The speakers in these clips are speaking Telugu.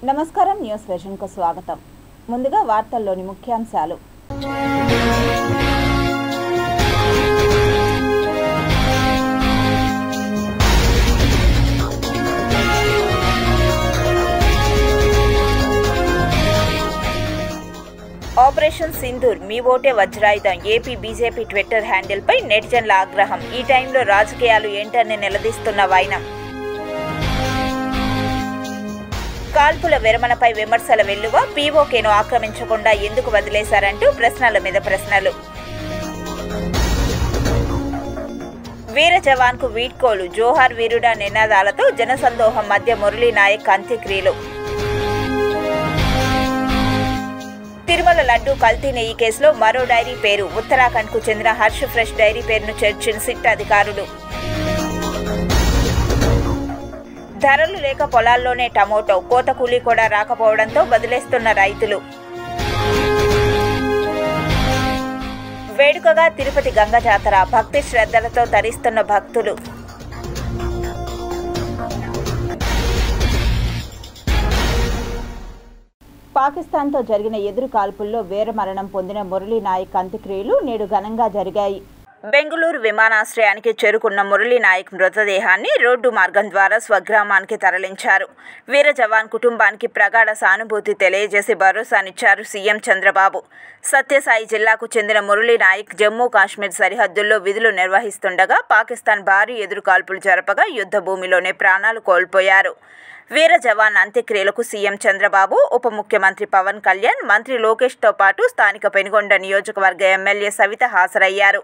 నమస్కారం న్యూస్ విజన్ కు స్వాగతం. ముందుగా వార్తల్లోని ముఖ్యాంశాలు. ఆపరేషన్ సింధూర్ మీ ఓటే వజ్రాయుధం. ఏపీ బీజేపీ ట్విట్టర్ హ్యాండిల్ పై నెటిజన్ల ఆగ్రహం. ఈ టైంలో రాజకీయాలు ఏంటని నిలదీస్తున్న వైనం. కాల్పుల విరమణపై విమర్శల వెల్లువ. పీఓకేను ఆక్రమించకుండా ఎందుకు వదిలేశారంటూ ప్రశ్నల మీద ప్రశ్నలు. వీర జవాన్ కు వీడ్కోలు. జోహార్ వీరుడా నినాదాలతో జనసందోహం మధ్య మురళీ నాయక్ అంత్యక్రియలు. తిరుమల లడ్డూ కల్తీ నెయ్యి కేసులో మరో డైరీ పేరు. ఉత్తరాఖండ్ కు చెందిన హర్ష్ ఫ్రెష్ డైరీ పేరును చేర్చిన సిట్ అధికారులు. ధరలు లేక పొలాల్లోనే టమోటో. కోత కూలీ కూడా రాకపోవడంతో వదిలేస్తున్న రైతులు. వేడుకగా తిరుపతి గంగ జాతర. భక్తి శ్రద్ధలతో తరిస్తున్న భక్తులు. పాకిస్తాన్తో జరిగిన ఎదురు కాల్పుల్లో వీరమరణం పొందిన మురళీ నాయక్ అంత్యక్రియలు నేడు ఘనంగా జరిగాయి. బెంగళూరు విమానాశ్రయానికి చేరుకున్న మురళీ నాయక్ మృతదేహాన్ని రోడ్డు మార్గం ద్వారా స్వగ్రామానికి తరలించారు. వీర జవాన్ కుటుంబానికి ప్రగాఢ సానుభూతి తెలియజేసి భరోసానిచ్చారు సీఎం చంద్రబాబు. సత్యసాయి జిల్లాకు చెందిన మురళీ నాయక్ జమ్మూ కాశ్మీర్ సరిహద్దుల్లో విధులు నిర్వహిస్తుండగా పాకిస్తాన్ భారీ ఎదురుకాల్పులు జరపగా యుద్ధ భూమిలోనే ప్రాణాలు కోల్పోయారు. వీర జవాన్ అంత్యక్రియలకు సీఎం చంద్రబాబు, ఉప ముఖ్యమంత్రి పవన్ కళ్యాణ్, మంత్రి లోకేష్తో పాటు స్థానిక పెనుగొండ నియోజకవర్గ ఎమ్మెల్యే సవిత హాజరయ్యారు.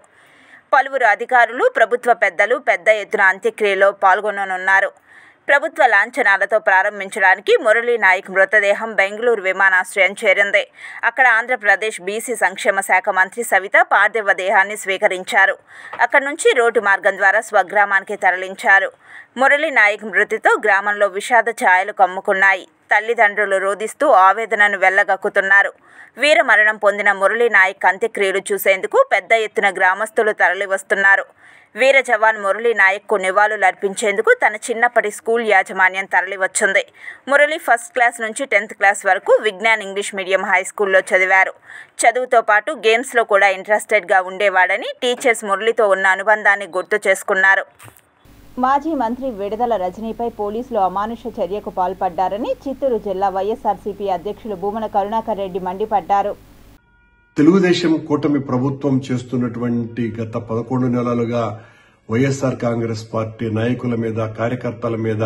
పలువురు అధికారులు, ప్రభుత్వ పెద్దలు పెద్ద ఎత్తున అంత్యక్రియలో పాల్గొననున్నారు. ప్రభుత్వ లాంఛనాలతో ప్రారంభించడానికి మురళీ నాయక్ మృతదేహం బెంగళూరు విమానాశ్రయం చేరింది. అక్కడ ఆంధ్రప్రదేశ్ బీసీ సంక్షేమ శాఖ మంత్రి సవిత పార్థివ దేహాన్ని స్వీకరించారు. అక్కడి నుంచి రోడ్డు మార్గం ద్వారా స్వగ్రామానికి తరలించారు. మురళీ నాయక్ మృతితో గ్రామంలో విషాద ఛాయలు కమ్ముకున్నాయి. తల్లిదండ్రులు రోదిస్తూ ఆవేదనను వెళ్లగక్కుతున్నారు. వీర మరణం పొందిన మురళీ నాయక్ అంత్యక్రియలు చూసేందుకు పెద్ద ఎత్తున గ్రామస్తులు తరలివస్తున్నారు. వీర జవాన్ మురళీ నాయక్కు నివాళులర్పించేందుకు తన చిన్నప్పటి స్కూల్ యాజమాన్యం తరలివచ్చింది. మురళీ ఫస్ట్ క్లాస్ నుంచి 10th క్లాస్ వరకు విజ్ఞాన్ ఇంగ్లీష్ మీడియం హై స్కూల్లో చదివారు. చదువుతో పాటు గేమ్స్లో కూడా ఇంట్రెస్టెడ్గా ఉండేవాడని టీచర్స్ మురళితో ఉన్న అనుబంధాన్ని గుర్తు చేసుకున్నారు. మాజీ మంత్రి విడుదల రజనీపై పోలీసులు అమానుష చర్యకు పాల్పడ్డారని చిత్తూరు జిల్లా వైఎస్ఆర్సీపీ అధ్యక్షులు భూమన కరుణాకర్ రెడ్డి మండిపడ్డారు. తెలుగుదేశం కూటమి ప్రభుత్వం చేస్తున్నటువంటి గత 11 నెలలుగా వైఎస్ఆర్ కాంగ్రెస్ పార్టీ నాయకుల మీద, కార్యకర్తల మీద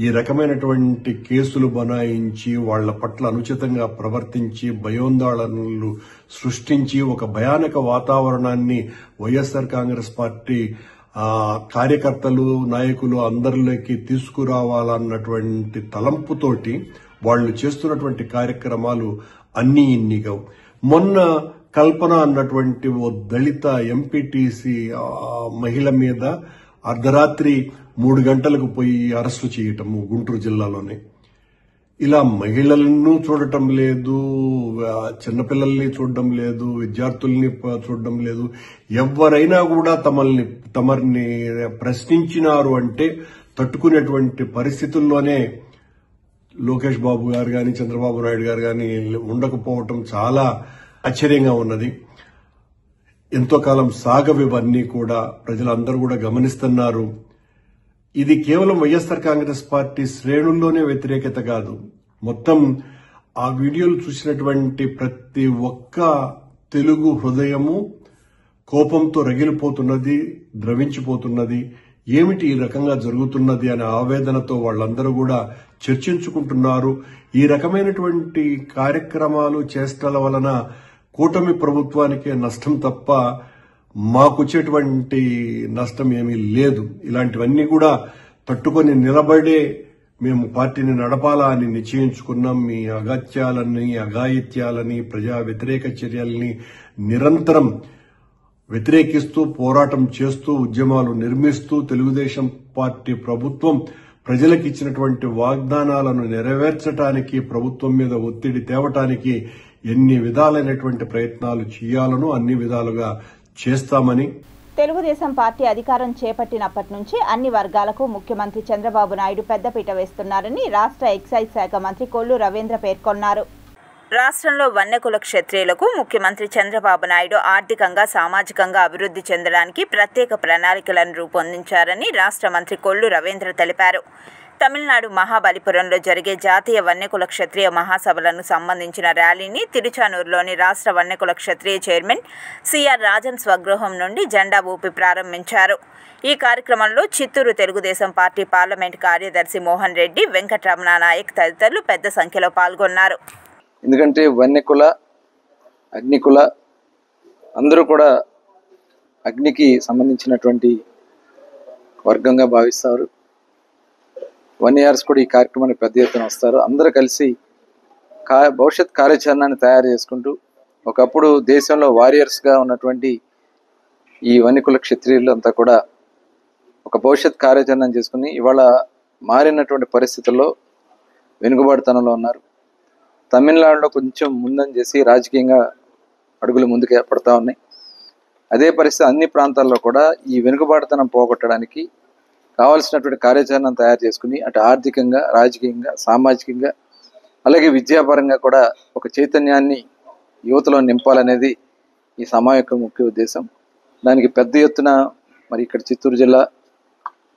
ఈ రకమైనటువంటి కేసులు బనాయించి వాళ్ల పట్ల అనుచితంగా ప్రవర్తించి భయోందోళనలు సృష్టించి ఒక భయానక వాతావరణాన్ని వైఎస్ఆర్ కాంగ్రెస్ పార్టీ కార్యకర్తలు, నాయకులు అందరిలోకి తీసుకురావాలన్నటువంటి తలంపుతోటి వాళ్లు చేస్తున్నటువంటి కార్యక్రమాలు అన్నీ ఇన్నిగా. మొన్న కల్పన అన్నటువంటి ఓ దళిత ఎంపీటీసీ మహిళ మీద అర్ధరాత్రి 3 గంటలకు పోయి అరెస్టు చేయటము గుంటూరు జిల్లాలోనే. ఇలా మహిళలను చూడటం లేదు, చిన్నపిల్లల్ని చూడడం లేదు, విద్యార్థుల్ని చూడడం లేదు. ఎవరైనా కూడా తమని ప్రశ్నించినారు అంటే తట్టుకునేటువంటి పరిస్థితుల్లోనే లోకేష్ బాబు గారు గాని, చంద్రబాబు నాయుడు గారు గాని ఉండకపోవటం చాలా ఆశ్చర్యంగా ఉన్నది. ఎంతో కాలం సాగవివన్నీ కూడా ప్రజలందరూ కూడా గమనిస్తున్నారు. ఇది కేవలం వైఎస్ఆర్ కాంగ్రెస్ పార్టీ శ్రేణుల్లోనే వ్యతిరేకత కాదు. మొత్తం ఆ వీడియోలు చూసినటువంటి ప్రతి ఒక్క తెలుగు హృదయము కోపంతో రగిలిపోతున్నది, ద్రవించిపోతున్నది. ఏమిటి ఈ రకంగా జరుగుతున్నది అనే ఆవేదనతో వాళ్ళందరూ కూడా చర్చించుకుంటున్నారు. ఈ రకమైనటువంటి కార్యక్రమాలు చేష్టల వలన కూటమి ప్రభుత్వానికే నష్టం తప్ప మాకొచ్చేటువంటి నష్టం ఏమీ లేదు. ఇలాంటివన్నీ కూడా తట్టుకొని నిలబడే మేము పార్టీని నడపాలా అని నిశ్చయించుకున్నాం. మీ అగత్యాలని, అఘాయిత్యాలని, ప్రజా వ్యతిరేక చర్యల్ని నిరంతరం వ్యతిరేకిస్తూ, పోరాటం చేస్తూ, ఉద్యమాలు నిర్మిస్తూ తెలుగుదేశం పార్టీ ప్రభుత్వం ప్రజలకు ఇచ్చినటువంటి వాగ్దానాలను నెరవేర్చడానికి, ప్రభుత్వం మీద ఒత్తిడి తేవటానికి ఎన్ని విధాలైనటువంటి ప్రయత్నాలు చేయాలనో అన్ని విధాలుగా చేస్తామని తెలుగుదేశం పార్టీ అధికారం చేపట్టినప్పటి నుంచి అన్ని వర్గాలకు ముఖ్యమంత్రి చంద్రబాబు నాయుడు పెద్దపీట వేస్తున్నారని రాష్ట్ర ఎక్సైజ్ శాఖ మంత్రి కొల్లు రవీంద్ర పేర్కొన్నారు. రాష్ట్రంలో వన్యకుల క్షత్రియులకు ముఖ్యమంత్రి చంద్రబాబు నాయుడు ఆర్థికంగా సామాజికంగా అభివృద్ధి చెందడానికి ప్రత్యేక ప్రణాళికలను రూపొందించారని రాష్ట్ర మంత్రి కొల్లు రవీంద్ర తెలిపారు. తమిళనాడు మహాబలిపురంలో జరిగే జాతీయ వన్యకుల క్షత్రియ మహాసభలను సంబంధించిన ర్యాలీని తిరుచానూరులోని రాష్ట్ర వన్యకుల క్షత్రియ చైర్మన్ సిఆర్ రాజన్ స్వగృహం నుండి జెండా ఊపి ప్రారంభించారు. ఈ కార్యక్రమంలో చిత్తూరు తెలుగుదేశం పార్టీ పార్లమెంట్ కార్యదర్శి మోహన్ రెడ్డి, వెంకటరమణ నాయక్ తదితరులు పెద్ద సంఖ్యలో పాల్గొన్నారు. ఎందుకంటే వన్యకుల, అగ్నికుల అందరూ కూడా అగ్నికి సంబంధించినటువంటి వర్గంగా భావిస్తారు. 1 years కూడా ఈ కార్యక్రమానికి పెద్ద ఎత్తున వస్తారు. అందరూ కలిసి భవిష్యత్ కార్యాచరణని తయారు చేసుకుంటూ ఒకప్పుడు దేశంలో వారియర్స్గా ఉన్నటువంటి ఈ వన్యకుల క్షత్రియులు అంతా కూడా ఒక భవిష్యత్ కార్యాచరణ చేసుకుని ఇవాళ మారినటువంటి పరిస్థితుల్లో వెనుకబాటుతనంలో ఉన్నారు. తమిళనాడులో కొంచెం ముందని చేసి రాజకీయంగా అడుగులు ముందుకు పడతా ఉన్నాయి. అదే పరిస్థితి అన్ని ప్రాంతాల్లో కూడా ఈ వెనుకబాటుతనం పోగొట్టడానికి కావాల్సినటువంటి కార్యాచరణను తయారు చేసుకుని అటు ఆర్థికంగా, రాజకీయంగా, సామాజికంగా అలాగే విద్యాపరంగా కూడా ఒక చైతన్యాన్ని యువతలో నింపాలనేది ఈ సమావేశం యొక్క ముఖ్య ఉద్దేశం. దానికి పెద్ద ఎత్తున మరి ఇక్కడ చిత్తూరు జిల్లా,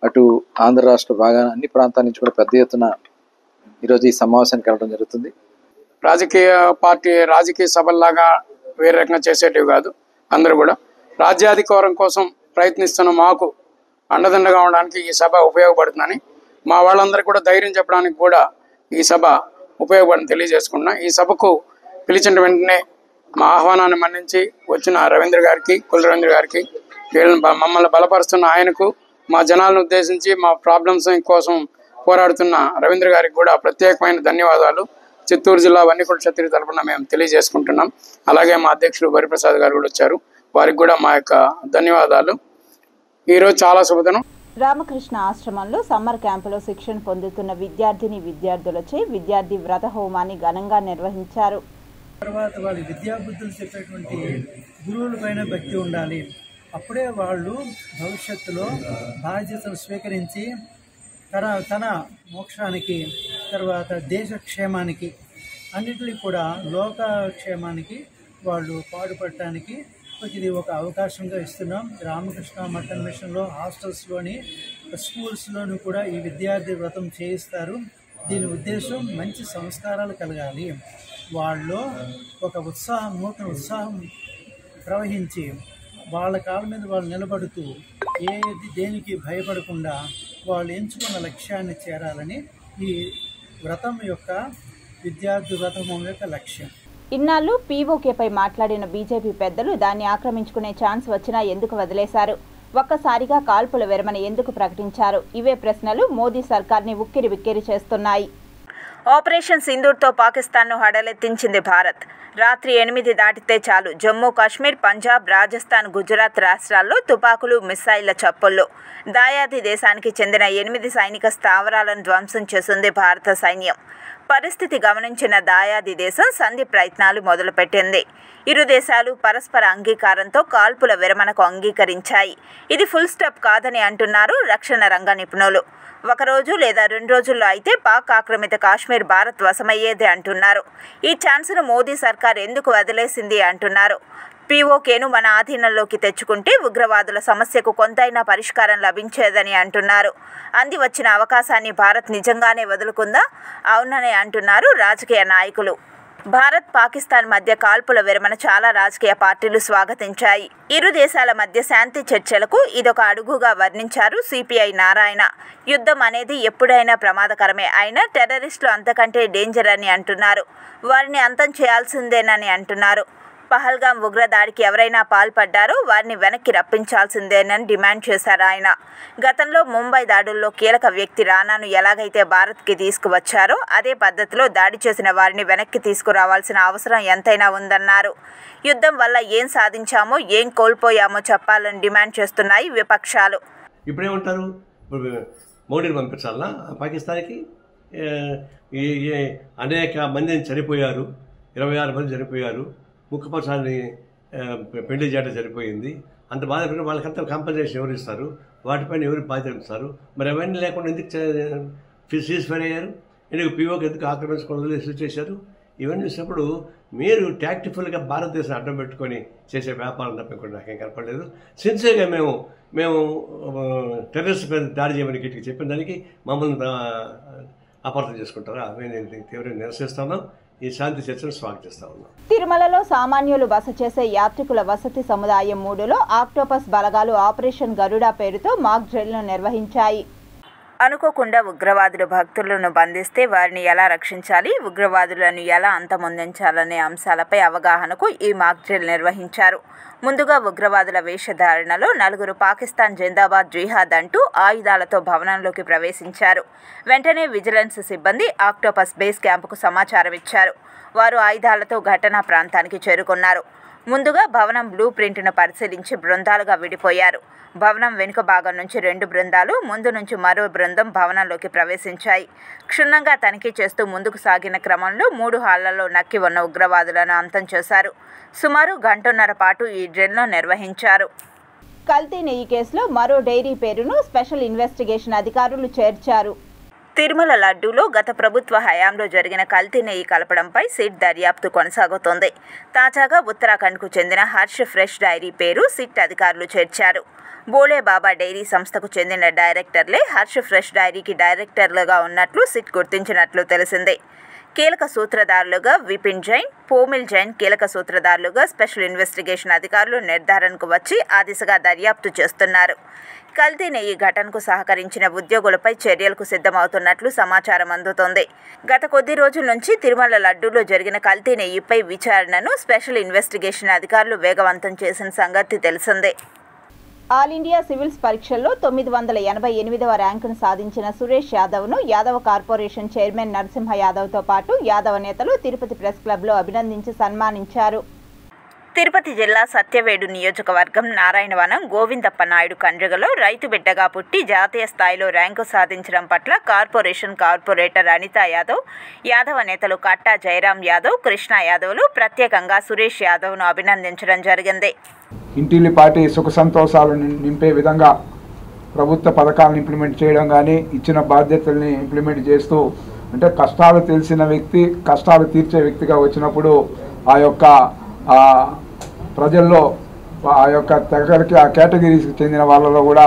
అటు ఆంధ్ర రాష్ట్ర భాగాన అన్ని ప్రాంతాల నుంచి కూడా పెద్ద ఎత్తున ఈరోజు ఈ సమావేశానికి వెళ్ళడం జరుగుతుంది. రాజకీయ సభల్లాగా వేరే రకంగా చేసేటివి కాదు. అందరూ కూడా రాజ్యాధికారం కోసం ప్రయత్నిస్తున్న మాకు అండదండగా ఉండడానికి ఈ సభ ఉపయోగపడుతుందని, మా వాళ్ళందరికీ కూడా ధైర్యం చెప్పడానికి కూడా ఈ సభ ఉపయోగపడని తెలియజేసుకున్నా. ఈ సభకు పిలిచిన వెంటనే మా ఆహ్వానాన్ని మన్నించి వచ్చిన రవీంద్ర గారికి, కొల్లు రవీంద్ర గారికి, మమ్మల్ని బలపరుస్తున్న ఆయనకు, మా జనాలను ఉద్దేశించి మా ప్రాబ్లమ్స్ కోసం పోరాడుతున్న రవీంద్ర గారికి కూడా ప్రత్యేకమైన ధన్యవాదాలు చిత్తూరు జిల్లా వన్యకుల క్షత్రియ తరపున మేము తెలియజేసుకుంటున్నాం. అలాగే మా అధ్యక్షుడు వరిప్రసాద్ గారు కూడా వచ్చారు, వారికి కూడా మా యొక్క ధన్యవాదాలు. ఈరోజు చాలా శుభదినం. రామకృష్ణ ఆశ్రమంలో సమ్మర్ క్యాంపులో శిక్షణ పొందుతున్న విద్యార్థులచే విద్యార్థి వ్రత హోమాన్ని ఘనంగా నిర్వహించారు. తర్వాత వాళ్ళ విద్యాబుద్ధులు చెప్పేటువంటి గురువుల పైన భక్తి ఉండాలి. అప్పుడే వాళ్ళు భవిష్యత్తులో బాధ్యతలు స్వీకరించి తన మోక్షానికి, తర్వాత దేశ క్షేమానికి, అన్నిటికీ కూడా లోక క్షేమానికి వాళ్ళు పాటుపడటానికి ఇది ఒక అవకాశంగా ఇస్తున్నాం. రామకృష్ణ మఠం మిషన్లో హాస్టల్స్లోని, స్కూల్స్లోని కూడా ఈ విద్యార్థి వ్రతం చేయిస్తారు. దీని ఉద్దేశం మంచి సంస్కారాలు కలగాలి, వాళ్ళు ఒక నూతన ఉత్సాహం ప్రవహించి వాళ్ళ కాళ్ళ మీద వాళ్ళు నిలబడుతూ దేనికి భయపడకుండా వాళ్ళు ఎంచుకున్న లక్ష్యాన్ని చేరాలని ఈ వ్రతం యొక్క విద్యార్థి వ్రతం యొక్క లక్ష్యం. ఇన్నాళ్ళు పీఓకేపై మాట్లాడిన బీజేపీ పెద్దలు దాన్ని ఆక్రమించుకునే ఛాన్స్ వచ్చినా ఎందుకు వదిలేశారు? ఒక్కసారిగా కాల్పుల విరమణ ఎందుకు ప్రకటించారు? ఇవే ప్రశ్నలు మోదీ సర్కార్ని ఉక్కిరి బిక్కిరి చేస్తున్నాయి. ఆపరేషన్ సింధూర్తో పాకిస్తాన్ను హడలెత్తించింది భారత్. రాత్రి 8 దాటితే చాలు జమ్మూ కాశ్మీర్, పంజాబ్, రాజస్థాన్, గుజరాత్ రాష్ట్రాల్లో తుపాకులు, మిస్సైళ్ల చప్పుళ్ళు. దాయాది దేశానికి చెందిన 8 సైనిక స్థావరాలను ధ్వంసం చేసింది భారత సైన్యం. పరిస్థితి గమనించిన దాయాది దేశం సంధి ప్రయత్నాలు మొదలుపెట్టింది. ఇరు దేశాలు పరస్పర అంగీకారంతో కాల్పుల విరమణకు అంగీకరించాయి. ఇది ఫుల్ స్టాప్ కాదని అంటున్నారు రక్షణ రంగ నిపుణులు. 1 రోజు లేదా 2 రోజుల్లో అయితే పాక్ ఆక్రమిత కాశ్మీర్ భారత్ వశమయ్యేదే అంటున్నారు. ఈ ఛాన్స్ను మోదీ సర్కార్ ఎందుకు వదిలేసింది అంటున్నారు. పీఓకేను మన ఆధీనంలోకి తెచ్చుకుంటే ఉగ్రవాదుల సమస్యకు కొంతైనా పరిష్కారం లభించేదని అంటున్నారు. అంది వచ్చిన అవకాశాన్ని భారత్ నిజంగానే వదులుకుందా? అవునని అంటున్నారు రాజకీయ నాయకులు. భారత్, పాకిస్తాన్ మధ్య కాల్పుల విరమణ చాలా రాజకీయ పార్టీలు స్వాగతించాయి. ఇరు దేశాల మధ్య శాంతి చర్చలకు ఇదొక అడుగుగా వర్ణించారు సిపిఐ నారాయణ. యుద్ధం అనేది ఎప్పుడైనా ప్రమాదకరమే, అయినా టెర్రరిస్టులు అంతకంటే డేంజర్ అని అంటున్నారు. వారిని అంతం చేయాల్సిందేనని అంటున్నారు. పహల్గాం ఉగ్రదాడికి ఎవరైనా పాల్పడ్డారో వారిని వెనక్కి రప్పించాల్సిందేనని డిమాండ్ చేశారు ఆయన. గతంలో ముంబై దాడుల్లో కీలక వ్యక్తి రానాను ఎలాగైతే భారత్కి తీసుకువచ్చారో అదే పద్ధతిలో దాడి చేసిన వారిని వెనక్కి తీసుకురావాల్సిన అవసరం ఎంతైనా ఉందన్నారు. యుద్ధం వల్ల ఏం సాధించామో ఏం కోల్పోయామో చెప్పాలని డిమాండ్ చేస్తున్నాయి విపక్షాలు. ఇప్పుడేమంటారు, మోడీని పంపించాలా పాకిస్తాన్కి? అనేక మందిని చనిపోయారు, 26 మంది చనిపోయారు, ముఖ్యపక్షాన్ని పెళ్లి చేయడం సరిపోయింది. అంత బాధపడిన వాళ్ళకంతా కాంపన్సేషన్ ఎవరు ఇస్తారు, వాటిపైన ఎవరు బాధ్యత ఇస్తారు? మరి అవన్నీ లేకుండా ఎందుకు సీజ్ ఫైర్ అయ్యారు? ఎందుకు పీఓకి ఎందుకు ఆక్రమించుకోవడం ఇష్యూ చేశారు? ఇవన్నీ చూసినప్పుడు మీరు టాక్టిఫుల్గా భారతదేశం అడ్డం పెట్టుకొని చేసే వ్యాపారం తప్ప నాకేం కనపడలేదు. సిన్సియర్గా మేము టెర్రరిస్ట్ మీద దాడి చేయమని గట్టిగా చెప్పిన దానికి మమ్మల్ని అపార్థం చేసుకుంటారా? మేము తీవ్రంగా నిరసిస్తున్నాం. ఈ శాంతి చర్చను స్వాగతిస్తా ఉన్నాం. తిరుమలలో సామాన్యులు బస చేసే యాత్రికుల వసతి సముదాయం 3లో ఆక్టోపస్ బలగాలు ఆపరేషన్ గరుడ పేరుతో మాక్ డ్రిల్ను నిర్వహించాయి. అనుకోకుండా ఉగ్రవాదులు భక్తులను బంధిస్తే వారిని ఎలా రక్షించాలి, ఉగ్రవాదులను ఎలా అంతమొందించాలనే అంశాలపై అవగాహనకు ఈ మాక్ డ్రిల్ నిర్వహించారు. ముందుగా ఉగ్రవాదుల వేషధారణలో 4 పాకిస్తాన్ జిందాబాద్ జిహాద్ అంటూ ఆయుధాలతో భవనంలోకి ప్రవేశించారు. వెంటనే విజిలెన్స్ సిబ్బంది ఆక్టోపస్ బేస్ క్యాంపుకు సమాచారం ఇచ్చారు. వారు ఆయుధాలతో ఘటనా ప్రాంతానికి చేరుకున్నారు. ముందుగా భవనం బ్లూ ప్రింట్ను పరిశీలించి బృందాలుగా విడిపోయారు. భవనం వెనుక భాగం నుంచి 2 బృందాలు, ముందు నుంచి మరో బృందం భవనంలోకి ప్రవేశించాయి. క్షుణ్ణంగా తనిఖీ చేస్తూ ముందుకు సాగిన క్రమంలో 3 హాళ్లలో నక్కి ఉన్న ఉగ్రవాదులను అంతం చేశారు. సుమారు గంటన్నర పాటు ఈ డ్రిల్ను నిర్వహించారు. కల్తీ నెయ్యి కేసులో మరో డైరీ పేరును స్పెషల్ ఇన్వెస్టిగేషన్ అధికారులు చేర్చారు. తిరుమల లడ్డూలో గత ప్రభుత్వ హయాంలో జరిగిన కల్తీ నెయ్యి కలపడంపై సిట్ దర్యాప్తు కొనసాగుతోంది. తాజాగా ఉత్తరాఖండ్కు చెందిన హర్ష్ ఫ్రెష్ డైరీ పేరు సిట్ అధికారులు చేర్చారు. బోలే బాబా డైరీ సంస్థకు చెందిన డైరెక్టర్లే హర్ష్ ఫ్రెష్ డైరీకి డైరెక్టర్లుగా ఉన్నట్లు సిట్ గుర్తించినట్లు తెలిసిందే. కీలక సూత్రధారులుగా విపిన్ జైన్, పోమిల్ జైన్ కీలక సూత్రధారులుగా స్పెషల్ ఇన్వెస్టిగేషన్ అధికారులు నిర్ధారణకు వచ్చి ఆ దిశగా దర్యాప్తు చేస్తున్నారు. కల్తీ నెయ్యి ఘటనకు సహకరించిన ఉద్యోగులపై చర్యలకు సిద్ధమవుతున్నట్లు సమాచారం అందుతోంది. గత కొద్ది రోజుల నుంచి తిరుమల లడ్డూలో జరిగిన కల్తీ నెయ్యిపై విచారణను స్పెషల్ ఇన్వెస్టిగేషన్ అధికారులు వేగవంతం చేసిన సంగతి తెలిసిందే. ఆల్ ఇండియా సివిల్స్ పరీక్షల్లో 988వ ర్యాంకును సాధించిన సురేష్ యాదవ్ను యాదవ కార్పొరేషన్ చైర్మన్ నరసింహ యాదవ్తో పాటు యాదవ నేతలు తిరుపతి ప్రెస్ క్లబ్లో అభినందించి సన్మానించారు. తిరుపతి జిల్లా సత్యవేడు నియోజకవర్గం నారాయణవనం గోవిందప్ప నాయుడు కండ్రిగలో రైతు బిడ్డగా పుట్టి జాతీయ స్థాయిలో ర్యాంకు సాధించడం పట్ల కార్పొరేటర్ అనితా యాదవ్, యాదవ నేతలు కట్టా జయరాం యాదవ్, కృష్ణ యాదవ్లు ప్రత్యేకంగా సురేష్ యాదవ్ను అభినందించడం జరిగింది. ఇంటిల్లిపాటి సుఖ సంతోషాలను నింపే విధంగా ప్రభుత్వ పథకాలను ఇంప్లిమెంట్ చేయడం కానీ, ఇచ్చిన బాధ్యతల్ని ఇంప్లిమెంట్ చేస్తూ, అంటే కష్టాలు తెలిసిన వ్యక్తి కష్టాలు తీర్చే వ్యక్తిగా వచ్చినప్పుడు ఆ యొక్క ప్రజల్లో ఆ యొక్క తెగరికి ఆ కేటగిరీస్కి చెందిన వాళ్ళలో కూడా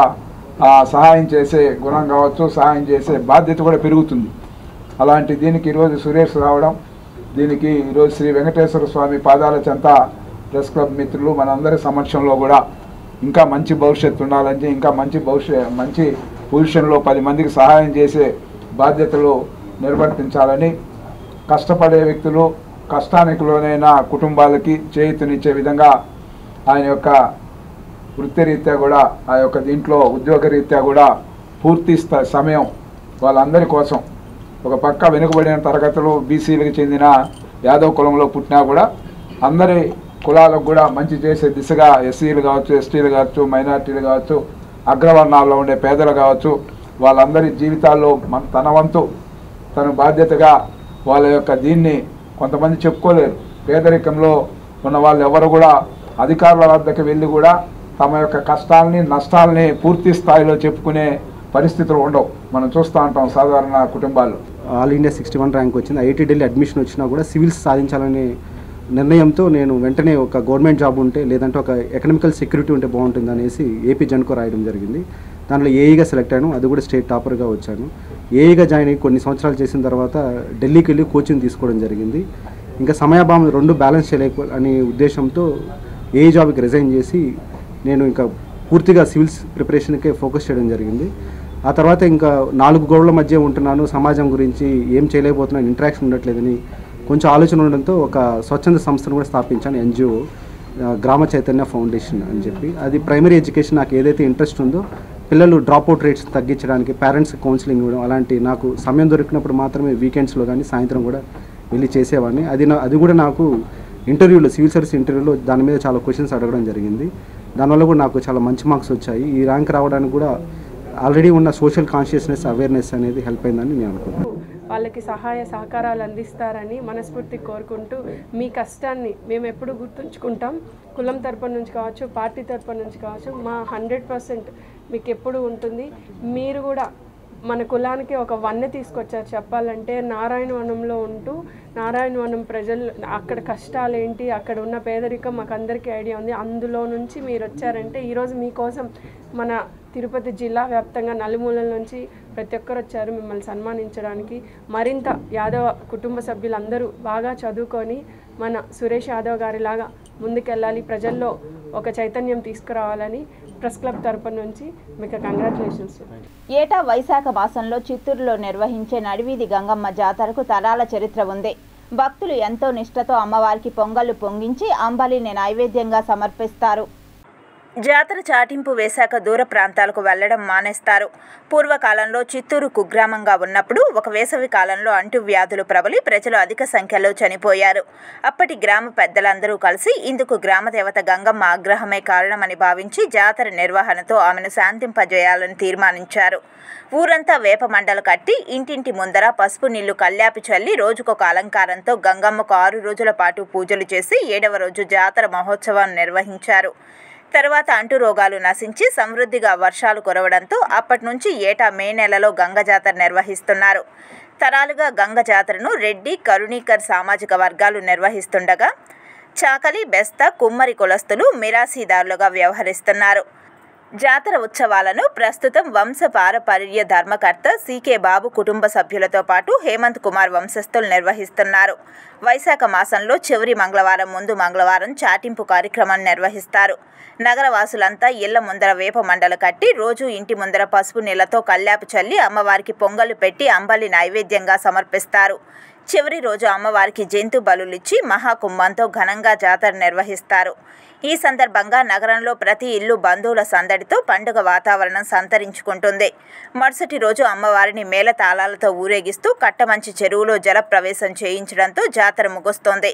సహాయం చేసే గుణం కావచ్చు, సహాయం చేసే బాధ్యత కూడా పెరుగుతుంది. అలాంటి దీనికి ఈరోజు సురేష్ రావడం, దీనికి ఈరోజు శ్రీ వెంకటేశ్వర స్వామి పాదాల చెంత ప్రెస్ క్లబ్ మిత్రులు మనందరి సమక్షంలో కూడా ఇంకా మంచి భవిష్యత్తు ఉండాలని, ఇంకా మంచి పొజిషన్లో 10 మందికి సహాయం చేసే బాధ్యతలు నిర్వర్తించాలని, కష్టపడే వ్యక్తులు కష్టానికి లోనైన కుటుంబాలకి చేయూతనిచ్చే విధంగా ఆయన యొక్క వృత్తిరీత్యా కూడా ఆ యొక్క దీంట్లో ఉద్యోగరీత్యా కూడా పూర్తి సమయం వాళ్ళందరి కోసం, ఒక పక్క వెనుకబడిన తరగతులు బీసీలకు చెందిన యాదవ్ కులంలో పుట్టినా కూడా అందరి కులాలకు కూడా మంచి చేసే దిశగా ఎస్సీలు కావచ్చు, ఎస్టీలు కావచ్చు, మైనార్టీలు కావచ్చు, అగ్రవర్ణాల్లో ఉండే పేదలు కావచ్చు, వాళ్ళందరి జీవితాల్లో తన వంతు తను బాధ్యతగా వాళ్ళ యొక్క దీన్ని కొంతమంది చెప్పుకోలేరు. పేదరికంలో ఉన్న వాళ్ళు ఎవరు కూడా అధికారుల వద్దకు వెళ్ళి కూడా తమ యొక్క కష్టాలని నష్టాలని పూర్తి స్థాయిలో చెప్పుకునే పరిస్థితులు ఉండవు. మనం చూస్తూ ఉంటాం సాధారణ కుటుంబాలు. ఆల్ ఇండియా 61 ర్యాంక్ వచ్చింది. ఐఐటీ ఢిల్లీ అడ్మిషన్ వచ్చినా కూడా సివిల్స్ సాధించాలనే నిర్ణయంతో నేను వెంటనే ఒక గవర్నమెంట్ జాబ్ ఉంటే లేదంటే ఒక ఎకనామికల్ సెక్యూరిటీ ఉంటే బాగుంటుంది అనేసి ఏపీ జన్కో రాయడం జరిగింది. దాంట్లో ఏఈగా సెలెక్ట్ అయ్యాను. అది కూడా స్టేట్ టాపర్గా వచ్చాను. ఏఈగా జాయిన్ అయ్యి కొన్ని సంవత్సరాలు చేసిన తర్వాత ఢిల్లీకి వెళ్ళి కోచింగ్ తీసుకోవడం జరిగింది. ఇంకా సమయాభావం 2 బ్యాలెన్స్ చేయలేక అనే ఉద్దేశంతో ఏఈ జాబ్కి రిజైన్ చేసి నేను ఇంకా పూర్తిగా సివిల్స్ ప్రిపరేషన్కే ఫోకస్ చేయడం జరిగింది. ఆ తర్వాత ఇంకా 4 గోడల మధ్య ఉంటున్నాను, సమాజం గురించి ఏం చేయలేకపోతున్నాను, ఇంటరాక్షన్ ఉండట్లేదని కొంచెం ఆలోచన ఉండడంతో ఒక స్వచ్ఛంద సంస్థను కూడా స్థాపించాను, ఎన్జిఓ గ్రామ చైతన్య ఫౌండేషన్ అని చెప్పి. అది ప్రైమరీ ఎడ్యుకేషన్ నాకు ఏదైతే ఇంట్రెస్ట్ ఉందో పిల్లలు డ్రాప్అవుట్ రేట్స్ తగ్గించడానికి పేరెంట్స్ కౌన్సిలింగ్ ఇవ్వడం, అలాంటి నాకు సమయం దొరికినప్పుడు మాత్రమే వీకెండ్స్లో కానీ సాయంత్రం కూడా వెళ్ళి చేసేవాడిని. అది కూడా నాకు ఇంటర్వ్యూలో సివిల్ సర్వీస్ ఇంటర్వ్యూలో దాని మీద చాలా క్వశ్చన్స్ అడగడం జరిగింది. దానివల్ల కూడా నాకు చాలా మంచి మార్క్స్ వచ్చాయి. ఈ ర్యాంక్ రావడానికి కూడా ఆల్రెడీ ఉన్న సోషల్ కాన్షియస్నెస్ అవేర్నెస్ అనేది హెల్ప్ అయిందని నేను అనుకుంటున్నాను. వాళ్ళకి సహాయ సహకారాలు అందిస్తారని మనస్ఫూర్తి కోరుకుంటూ మీ కష్టాన్ని మేము ఎప్పుడు గుర్తుంచుకుంటాం. కులం తరపున నుంచి కావచ్చు, పార్టీ తరపున నుంచి కావచ్చు, మా 100% మీకు ఎప్పుడు ఉంటుంది. మీరు కూడా మన కులానికి ఒక వన్నె తీసుకొచ్చారు చెప్పాలంటే. నారాయణవనంలో ఉంటూ నారాయణవనం ప్రజలు అక్కడ కష్టాలు ఏంటి, అక్కడ ఉన్న పేదరికం మాకు అందరికీ ఐడియా ఉంది. అందులో నుంచి మీరు వచ్చారంటే ఈరోజు మీకోసం మన తిరుపతి జిల్లా వ్యాప్తంగా నలుమూలల నుంచి ప్రతి ఒక్కరు వచ్చారు మిమ్మల్ని సన్మానించడానికి. మరింత యాదవ కుటుంబ సభ్యులందరూ బాగా చదువుకొని మన సురేష్ యాదవ్ గారిలాగా ముందుకెళ్ళాలి, ప్రజల్లో ఒక చైతన్యం తీసుకురావాలని ప్రెస్ క్లబ్ తరపున నుంచి మీకు కంగ్రాచులేషన్స్. ఏటా వైశాఖ మాసంలో చిత్తూరులో నిర్వహించే నడివీధి గంగమ్మ జాతరకు తరాల చరిత్ర ఉంది. భక్తులు ఎంతో నిష్ఠతో అమ్మవారికి పొంగళ్ళు పొంగించి అంబలిని నైవేద్యంగా సమర్పిస్తారు. జాతర చాటింపు వేశాక దూర ప్రాంతాలకు వెళ్లడం మానేస్తారు. పూర్వకాలంలో చిత్తూరు కుగ్రామంగా ఉన్నప్పుడు ఒక వేసవి కాలంలో అంటువ్యాధులు ప్రబలి ప్రజలు అధిక సంఖ్యలో చనిపోయారు. అప్పటి గ్రామ పెద్దలందరూ కలిసి ఇందుకు గ్రామదేవత గంగమ్మ ఆగ్రహమే కారణమని భావించి జాతర నిర్వహణతో ఆమెను శాంతింపజేయాలని తీర్మానించారు. ఊరంతా వేప మండలు కట్టి ఇంటింటి ముందర పసుపు నీళ్లు కల్లాపి చల్లి రోజుకొక అలంకారంతో గంగమ్మకు 6 రోజుల పాటు పూజలు చేసి 7వ రోజు జాతర మహోత్సవాన్ని నిర్వహించారు. తర్వాత అంటు రోగాలు నశించి సమృద్ధిగా వర్షాలు కురవడంతో అప్పటి నుంచి ఏటా మే నెలలో గంగ జాతర నిర్వహిస్తున్నారు. తరాలుగా గంగ జాతరను రెడ్డి, కరుణీకర్ సామాజిక వర్గాలు నిర్వహిస్తుండగా చాకలి, బెస్త, కుమ్మరి కులస్తులు మిరాసీదారులుగా వ్యవహరిస్తున్నారు. జాతర ఉత్సవాలను ప్రస్తుతం వంశ పారపర్య ధర్మకర్త సికే బాబు కుటుంబ సభ్యులతో పాటు హేమంత్ కుమార్ వంశస్థులు నిర్వహిస్తున్నారు. వైశాఖ మాసంలో చివరి మంగళవారం ముందు మంగళవారం చాటింపు కార్యక్రమాన్ని నిర్వహిస్తారు. నగరవాసులంతా ఇళ్ల ముందర వేప మండలు కట్టి రోజు ఇంటి ముందర పసుపు నీళ్లతో కల్లాపు చల్లి అమ్మవారికి పొంగలు పెట్టి అంబలి నైవేద్యంగా సమర్పిస్తారు. చివరి రోజు అమ్మవారికి జంతు బలులిచ్చి మహాకుంభంతో ఘనంగా జాతర నిర్వహిస్తారు. ఈ సందర్భంగా నగరంలో ప్రతి ఇల్లు బంధువుల సందడితో పండుగ వాతావరణం సంతరించుకుంటుంది. మరుసటి రోజు అమ్మవారిని మేళతాళాలతో ఊరేగిస్తూ కట్టమంచి చెరువులో జలప్రవేశం చేయించడంతో జాతర ముగుస్తోంది.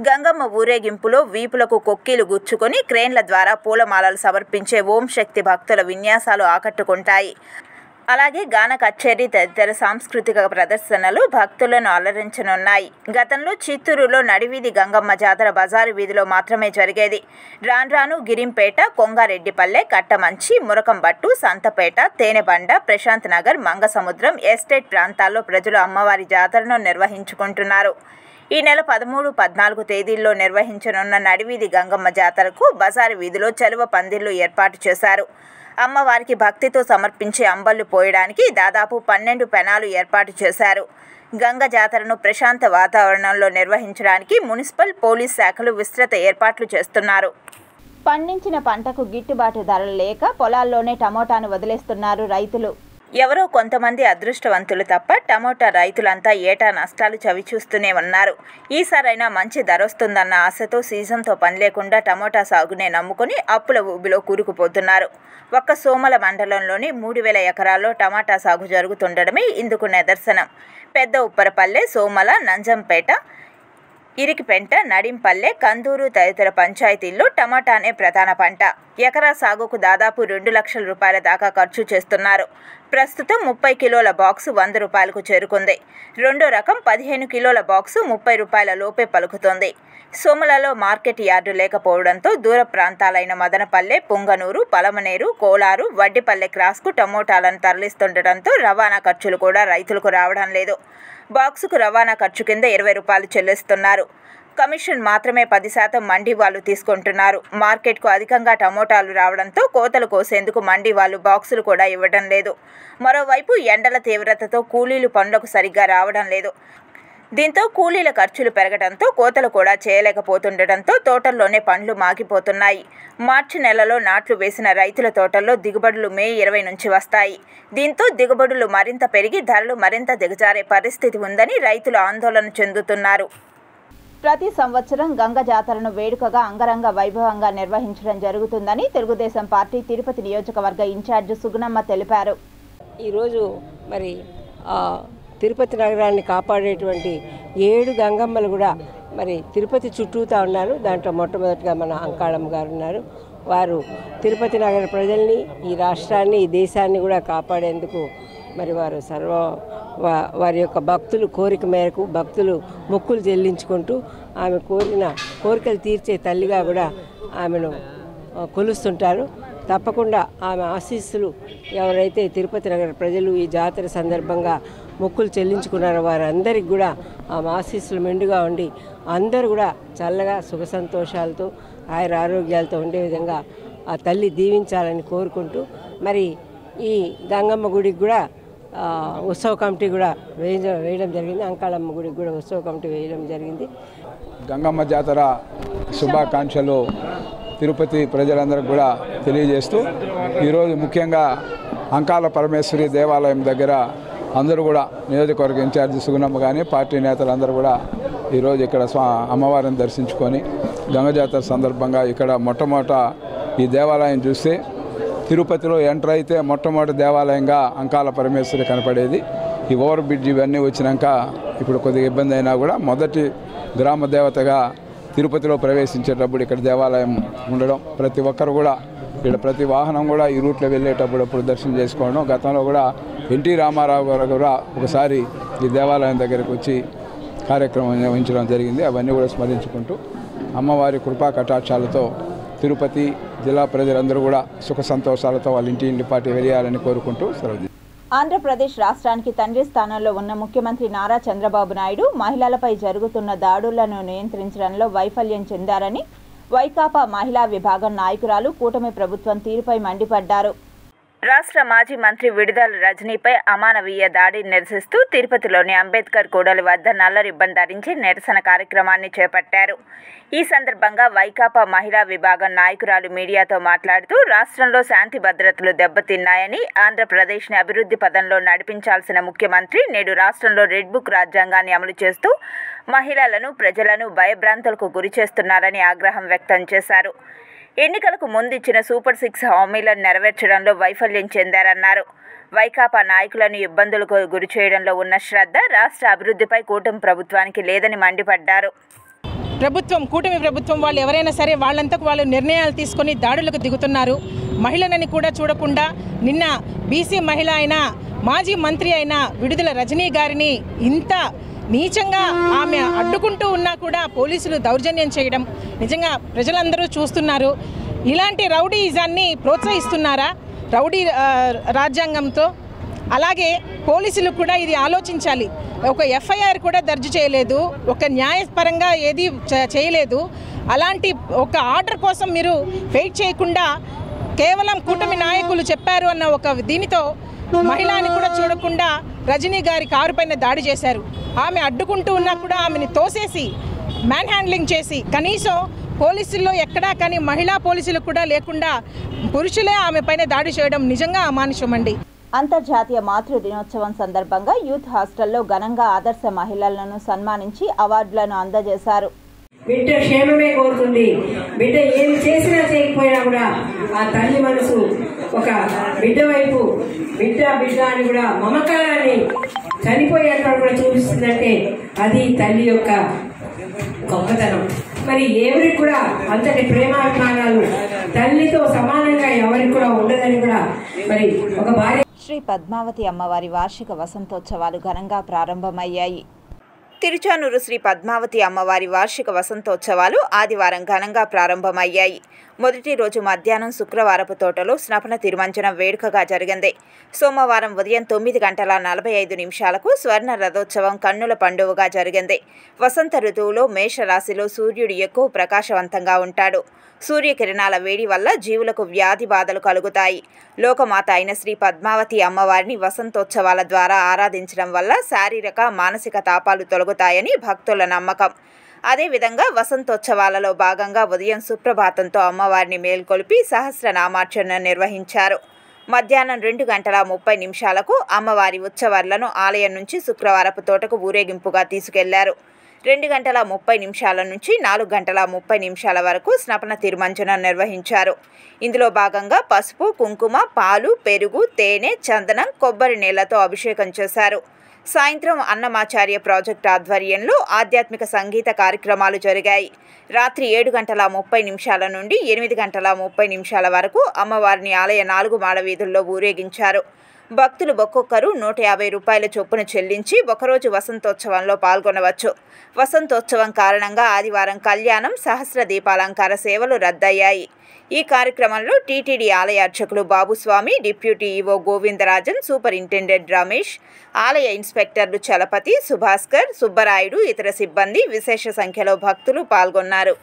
గంగమ్మ ఊరేగింపులో వీపులకు కొక్కీలు గుచ్చుకొని క్రేన్ల ద్వారా పూలమాలలు సమర్పించే ఓం శక్తి భక్తుల విన్యాసాలు ఆకట్టుకుంటాయి. అలాగే గాన కచేరీ తదితర సాంస్కృతిక ప్రదర్శనలు భక్తులను అలరించనున్నాయి. గతంలో చిత్తూరులో నడివీధి గంగమ్మ జాతర బజారు వీధిలో మాత్రమే జరిగేది. రాన్రాను గిరింపేట, కొంగారెడ్డిపల్లె, కట్టమంచి, మురకంబట్టు, సంతపేట, తేనెబండ, ప్రశాంత్ నగర్, మంగసముద్రం ఎస్టేట్ ప్రాంతాల్లో ప్రజలు అమ్మవారి జాతరను నిర్వహించుకుంటున్నారు. ఈ నెల 13, 14 తేదీల్లో నిర్వహించనున్న నడివీధి గంగమ్మ జాతరకు బజారు వీధిలో చలువ పందిళ్లు ఏర్పాటు చేశారు. అమ్మవారికి భక్తితో సమర్పించే అంబళ్లు పోయడానికి దాదాపు 12 పెనాలు ఏర్పాటు చేశారు. గంగ జాతరను ప్రశాంత వాతావరణంలో నిర్వహించడానికి మున్సిపల్, పోలీస్ శాఖలు విస్తృత ఏర్పాట్లు చేస్తున్నారు. పండించిన పంటకు గిట్టుబాటు ధరలు లేక పొలాల్లోనే టమోటాను వదిలేస్తున్నారు రైతులు. ఎవరో కొంతమంది అదృష్టవంతులు తప్ప టమోటా రైతులంతా ఏటా నష్టాలు చవిచూస్తూనే ఉన్నారు. ఈసారైనా మంచి ధర వస్తుందన్న ఆశతో సీజన్తో పని లేకుండా టమోటా సాగునే నమ్ముకుని అప్పుల ఊబిలో కూరుకుపోతున్నారు. ఒక్క సోమల మండలంలోని 3000 ఎకరాల్లో టమాటా సాగు జరుగుతుండడమే ఇందుకు నిదర్శనం. పెద్ద ఉప్పరపల్లె, సోమల, నంజంపేట, ఇరికిపెంట, నడింపల్లె, కందూరు తదితర పంచాయతీల్లో టమాటానే ప్రధాన పంట. ఎకరా సాగుకు దాదాపు 2 లక్షల రూపాయల దాకా ఖర్చు చేస్తున్నారు. ప్రస్తుతం 30 కిలోల బాక్సు 100 రూపాయలకు చేరుకుంది. రెండో రకం 15 కిలోల బాక్సు 30 రూపాయల లోపే పలుకుతోంది. సోమలలో మార్కెట్ యార్డు లేకపోవడంతో దూర ప్రాంతాలైన మదనపల్లె, పుంగనూరు, పలమనేరు, కోలారు, వడ్డిపల్లె క్రాస్కు టమోటాలను తరలిస్తుండటంతో రవాణా ఖర్చులు కూడా రైతులకు రావడం లేదు. బాక్సుకు రవాణా ఖర్చు కింద 20 రూపాయలు చెల్లిస్తున్నారు. కమిషన్ మాత్రమే 10% మండీ వాళ్ళు తీసుకుంటున్నారు. మార్కెట్కు అధికంగా టమోటాలు రావడంతో కోతలు కోసేందుకు మండీ వాళ్ళు బాక్సులు కూడా ఇవ్వడం లేదు. మరోవైపు ఎండల తీవ్రతతో కూలీలు పనులకు సరిగ్గా రావడం లేదు. దీంతో కూలీల ఖర్చులు పెరగడంతో కోతలు కూడా చేయలేకపోతుండటంతో తోటల్లోనే పండ్లు మాగిపోతున్నాయి. మార్చి నెలలో నాట్లు వేసిన రైతుల తోటల్లో దిగుబడులు మే 20 నుంచి వస్తాయి. దీంతో దిగుబడులు మరింత పెరిగి ధరలు మరింత దిగజారే పరిస్థితి ఉందని రైతులు ఆందోళన చెందుతున్నారు. ప్రతి సంవత్సరం గంగ జాతరను వేడుకగా అంగరంగ వైభవంగా నిర్వహించడం జరుగుతుందని తెలుగుదేశం పార్టీ తిరుపతి నియోజకవర్గ ఇన్ఛార్జ్ సుగుణమ్మ తెలిపారు. ఈరోజు మరి తిరుపతి నగరాన్ని కాపాడేటువంటి 7 గంగమ్మలు కూడా మరి తిరుపతి చుట్టూతా ఉన్నారు. దాంట్లో మొట్టమొదటిగా మన అంకాళమ్మ గారు ఉన్నారు. వారు తిరుపతి నగర ప్రజల్ని, ఈ రాష్ట్రాన్ని, ఈ దేశాన్ని కూడా కాపాడేందుకు మరి వారు వారి యొక్క భక్తులు కోరిక మేరకు భక్తులు మొక్కులు చెల్లించుకుంటూ ఆమె కోరికలు తీర్చే తల్లిగా కూడా ఆమెను కొలుస్తుంటారు. తప్పకుండా ఆమె ఆశీస్సులు ఎవరైతే తిరుపతి నగర ప్రజలు ఈ జాతర సందర్భంగా మొక్కులు చెల్లించుకున్నారో వారందరికీ కూడా ఆమె ఆశీస్సులు మెండుగా ఉండి అందరూ కూడా చల్లగా సుఖ సంతోషాలతో ఆయుర ఆరోగ్యాలతో ఉండే విధంగా ఆ తల్లి దీవించాలని కోరుకుంటూ మరి ఈ గంగమ్మ గుడికి కూడా ఉత్సవ కమిటీ కూడా వేయడం జరిగింది. అంకాళమ్మ గుడికి కూడా ఉత్సవ కమిటీ వేయడం జరిగింది. గంగమ్మ జాతర శుభాకాంక్షలు తిరుపతి ప్రజలందరికీ కూడా తెలియజేస్తూ ఈరోజు ముఖ్యంగా అంకాల పరమేశ్వరి దేవాలయం దగ్గర అందరూ కూడా నియోజకవర్గ ఇన్ఛార్జి సుగుణమ్మ కానీ పార్టీ నేతలందరూ కూడా ఈరోజు ఇక్కడ అమ్మవారిని దర్శించుకొని గంగ జాతర సందర్భంగా ఇక్కడ మొట్టమొదట ఈ దేవాలయం చూస్తే తిరుపతిలో ఎంటర్ అయితే మొట్టమొదటి దేవాలయంగా అంకాల పరమేశ్వరి కనపడేది. ఈ ఓవర్ బ్రిడ్జ్ ఇవన్నీ వచ్చినాక ఇప్పుడు కొద్దిగా ఇబ్బంది అయినా కూడా మొదటి గ్రామ దేవతగా తిరుపతిలో ప్రవేశించేటప్పుడు ఇక్కడ దేవాలయం ఉండడం, ప్రతి ఒక్కరు కూడా ఇక్కడ ప్రతి వాహనం కూడా ఈ రూట్లో వెళ్ళేటప్పుడు దర్శనం చేసుకోవడం. గతంలో కూడా ఎన్టీ రామారావు గారు కూడా ఒకసారి ఈ దేవాలయం దగ్గరికి వచ్చి కార్యక్రమం నిర్వహించడం జరిగింది. అవన్నీ కూడా స్మరించుకుంటూ అమ్మవారి కృపా కటాక్షాలతో తిరుపతి జిల్లా ప్రజలందరూ కూడా సుఖ సంతోషాలతో వాళ్ళ ఇంటి పాటి వెళ్ళాలని కోరుకుంటూ సెలవు. ఆంధ్రప్రదేశ్ రాష్ట్రానికి తండ్రి స్థానంలో ఉన్న ముఖ్యమంత్రి నారా చంద్రబాబు నాయుడు మహిళలపై జరుగుతున్న దాడులను నియంత్రించడంలో వైఫల్యం చెందారని వైకాపా మహిళా విభాగం నాయకురాలు కూటమి ప్రభుత్వం తీరుపై మండిపడ్డారు. రాష్ట్ర మాజీ మంత్రి విడుదల రజనీపై అమానవీయ దాడిని నిరసిస్తూ తిరుపతిలోని అంబేద్కర్ కూడలి వద్ద నల్ల రిబ్బన్ ధరించి నిరసన కార్యక్రమాన్ని చేపట్టారు. ఈ సందర్భంగా వైకాపా మహిళా విభాగం నాయకురాలు మీడియాతో మాట్లాడుతూ రాష్ట్రంలో శాంతి భద్రతలు దెబ్బతిన్నాయని, ఆంధ్రప్రదేశ్ని అభివృద్ధి పదంలో నడిపించాల్సిన ముఖ్యమంత్రి నేడు రాష్ట్రంలో రెడ్ బుక్ రాజ్యాంగాన్ని అమలు చేస్తూ మహిళలను, ప్రజలను భయభ్రాంతులకు గురి చేస్తున్నారని ఆగ్రహం వ్యక్తం చేశారు. ఎన్నికలకు ముందు ఇచ్చిన సూపర్ 6 హామీలను నెరవేర్చడంలో వైఫల్యం చెందారన్నారు. వైకాపా నాయకులను ఇబ్బందులకు గురి చేయడంలో ఉన్న శ్రద్ధ రాష్ట్ర అభివృద్ధిపై కూటమి ప్రభుత్వానికి లేదని మండిపడ్డారు. కూటమి ప్రభుత్వం వాళ్ళు ఎవరైనా సరే వాళ్ళంతకు వాళ్ళు నిర్ణయాలు తీసుకొని దాడులకు దిగుతున్నారు. మహిళలని కూడా చూడకుండా నిన్న బీసీ మహిళ అయిన మాజీ మంత్రి అయిన విడుదల రజనీ గారిని ఇంత నీచంగా ఆమె అడ్డుకుంటూ ఉన్నా కూడా పోలీసులు దౌర్జన్యం చేయడం నిజంగా ప్రజలందరూ చూస్తున్నారు. ఇలాంటి రౌడీజాన్ని ప్రోత్సహిస్తున్నారా రౌడీ రాజ్యాంగంతో? అలాగే పోలీసులు కూడా ఇది ఆలోచించాలి. ఒక ఎఫ్ఐఆర్ కూడా దర్జు చేయలేదు, ఒక న్యాయపరంగా ఏది చేయలేదు. అలాంటి ఒక ఆర్డర్ కోసం మీరు వెయిట్ చేయకుండా కేవలం కూటమి నాయకులు చెప్పారు అన్న ఒక దీనితో మహిళని కూడా చూడకుండా రజనీ గారి కారు పైన దాడి చేశారు. ఆమె అడ్డుకుంటూ ఉన్నా కూడా ఆమెను తోసేసి మ్యాన్ హ్యాండ్లింగ్ చేసి కనీసం పోలీసుల్లో ఎక్కడా కానీ మహిళా పోలీసులు కూడా లేకుండా పురుషులే ఆమె పైన దాడి చేయడం నిజంగా అమానుషమండి. అంతర్జాతీయ మాతృ దినోత్సవం సందర్భంగా యూత్ హాస్టల్లో ఘనంగా ఆదర్శ మహిళలను సన్మానించి అవార్డులను అందజేశారు. బిడ్డ క్షేమమే కోరుతుంది. బిడ్డ ఏది చేసినా చేయకపోయినా కూడా ఆ తల్లి మనసు ఒక బిడ్డ వైపు బిడ్డ అని కూడా మమకారాన్ని చనిపోయేంత కూడా చూపిస్తుందంటే అది తల్లి యొక్క గొప్పతనం. మరి ఎవరికి కూడా అంతటి ప్రేమాభిమానాలు తల్లితో సమానంగా ఎవరికి కూడా ఉండదని కూడా మరి ఒక భార్య. శ్రీ పద్మావతి అమ్మవారి వార్షిక వసంతోత్సవాలు ఘనంగా ప్రారంభమయ్యాయి. తిరుచానూరు శ్రీ పద్మావతి అమ్మవారి వార్షిక వసంతోత్సవాలు ఆదివారం ఘనంగా ప్రారంభమయ్యాయి. మొదటి రోజు మధ్యాహ్నం శుక్రవారపు తోటలో స్నపన తిరుమంజనం వేడుకగా జరిగింది. సోమవారం ఉదయం 9:45 స్వర్ణ రథోత్సవం కన్నుల పండువగా జరిగింది. వసంత ఋతువులో మేషరాశిలో సూర్యుడు ఎక్కువ ప్రకాశవంతంగా ఉంటాడు. సూర్యకిరణాల వేడి వల్ల జీవులకు వ్యాధి బాధలు కలుగుతాయి. లోకమాత అయిన శ్రీ పద్మావతి అమ్మవారిని వసంతోత్సవాల ద్వారా ఆరాధించడం వల్ల శారీరక, మానసిక తాపాలు తొలగుతాయని భక్తుల నమ్మకం. అదేవిధంగా వసంతోత్సవాలలో భాగంగా ఉదయం సుప్రభాతంతో అమ్మవారిని మేల్కొల్పి సహస్రనామార్చన నిర్వహించారు. మధ్యాహ్నం 2:30 అమ్మవారి ఉత్సవాలను ఆలయం నుంచి శుక్రవారపు తోటకు ఊరేగింపుగా తీసుకెళ్లారు. 2:30 నుంచి 4:30 వరకు స్నపన తిరుమంజనం నిర్వహించారు. ఇందులో భాగంగా పసుపు, కుంకుమ, పాలు, పెరుగు, తేనె, చందనం, కొబ్బరి నీళ్లతో అభిషేకం చేశారు. సాయంత్రం అన్నమాచార్య ప్రాజెక్టు ఆధ్వర్యంలో ఆధ్యాత్మిక సంగీత కార్యక్రమాలు జరిగాయి. రాత్రి 7:30 నుండి 8:30 వరకు అమ్మవారిని ఆలయ 4 మాడ వీధుల్లో ఊరేగించారు. భక్తులు ఒక్కొక్కరు 150 రూపాయల చొప్పున చెల్లించి ఒకరోజు వసంతోత్సవంలో పాల్గొనవచ్చు. వసంతోత్సవం కారణంగా ఆదివారం కళ్యాణం, సహస్ర దీపాలంకార సేవలు రద్దయ్యాయి. ఈ కార్యక్రమంలో టీటీడీ ఆలయ అర్చకులు Babuswami, deputy EO Govindarajan, superintendent Ramesh, ఆలయ ఇన్స్పెక్టర్లు చలపతి, సుభాస్కర్, సుబ్బరాయుడు, ఇతర సిబ్బంది విశేష సంఖ్యలో భక్తులు పాల్గొన్నారు.